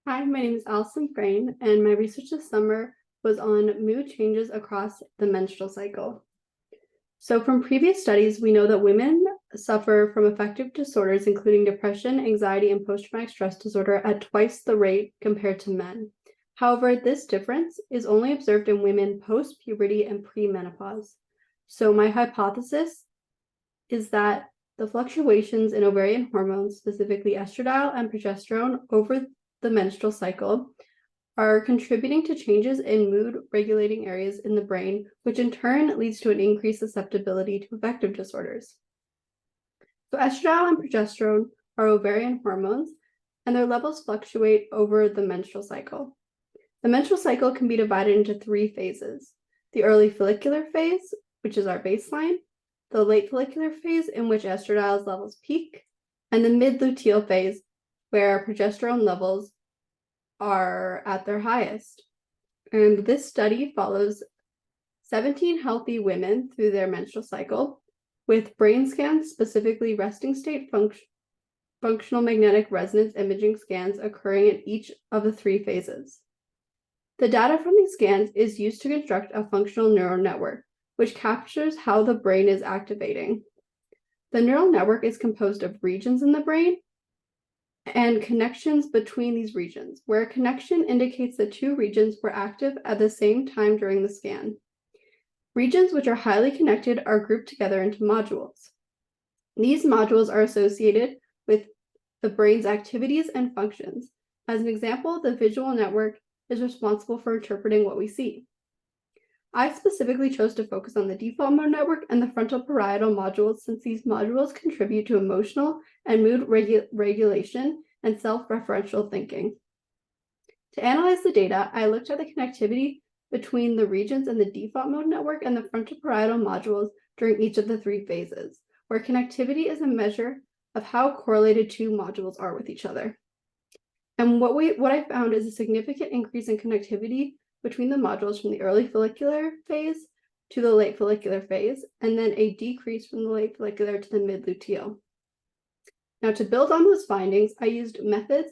Hi, my name is Alison Frayne, and my research this summer was on mood changes across the menstrual cycle. So from previous studies, we know that women suffer from affective disorders, including depression, anxiety, and post-traumatic stress disorder at twice the rate compared to men. However, this difference is only observed in women post-puberty and premenopause. So my hypothesis is that the fluctuations in ovarian hormones, specifically estradiol and progesterone, over the menstrual cycle are contributing to changes in mood regulating areas in the brain, which in turn leads to an increased susceptibility to affective disorders. So estradiol and progesterone are ovarian hormones, and their levels fluctuate over the menstrual cycle. The menstrual cycle can be divided into three phases: the early follicular phase, which is our baseline, the late follicular phase, in which estradiol's levels peak, and the mid-luteal phase, where progesterone levels are at their highest. And this study follows 17 healthy women through their menstrual cycle with brain scans, specifically resting state functional magnetic resonance imaging scans occurring in each of the three phases. The data from these scans is used to construct a functional neural network, which captures how the brain is activating. The neural network is composed of regions in the brain and connections between these regions, where a connection indicates that two regions were active at the same time during the scan. Regions which are highly connected are grouped together into modules. These modules are associated with the brain's activities and functions. As an example, the visual network is responsible for interpreting what we see. I specifically chose to focus on the default mode network and the frontal parietal modules, since these modules contribute to emotional and mood regulation and self-referential thinking. To analyze the data, I looked at the connectivity between the regions in the default mode network and the frontal parietal modules during each of the three phases, where connectivity is a measure of how correlated two modules are with each other. And what I found is a significant increase in connectivity between the modules from the early follicular phase to the late follicular phase, and then a decrease from the late follicular to the mid-luteal. Now, to build on those findings, I used methods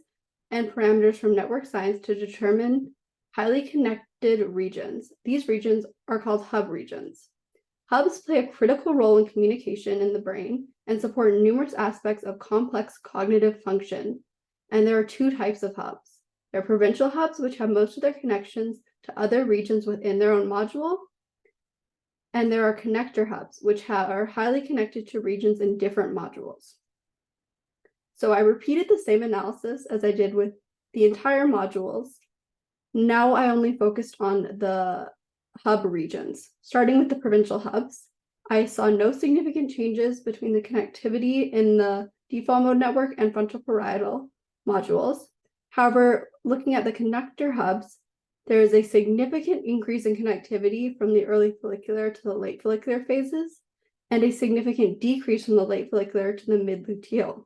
and parameters from network science to determine highly connected regions. These regions are called hub regions. Hubs play a critical role in communication in the brain and support numerous aspects of complex cognitive function. And there are two types of hubs. There are provincial hubs, which have most of their connections to other regions within their own module. And there are connector hubs, which are highly connected to regions in different modules. So I repeated the same analysis as I did with the entire modules. Now I only focused on the hub regions. Starting with the provincial hubs, I saw no significant changes between the connectivity in the default mode network and frontal parietal modules. However, looking at the connector hubs, there is a significant increase in connectivity from the early follicular to the late follicular phases, and a significant decrease from the late follicular to the mid-luteal.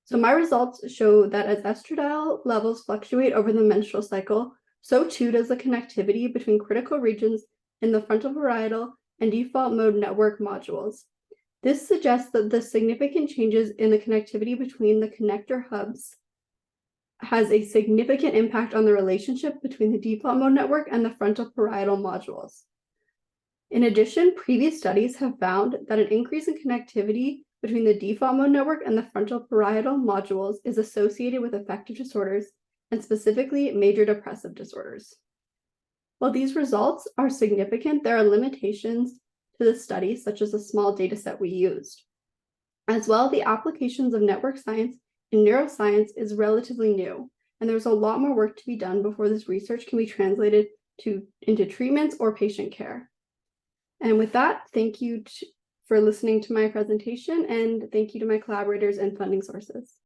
So my results show that as estradiol levels fluctuate over the menstrual cycle, so too does the connectivity between critical regions in the frontal parietal and default mode network modules. This suggests that the significant changes in the connectivity between the connector hubs has a significant impact on the relationship between the default mode network and the frontal parietal modules. In addition, previous studies have found that an increase in connectivity between the default mode network and the frontal parietal modules is associated with affective disorders, and specifically major depressive disorders. While these results are significant, there are limitations to the study, such as the small data set we used. As well, the applications of network science in neuroscience is relatively new, and there's a lot more work to be done before this research can be translated into treatments or patient care. And with that, thank you for listening to my presentation, and thank you to my collaborators and funding sources.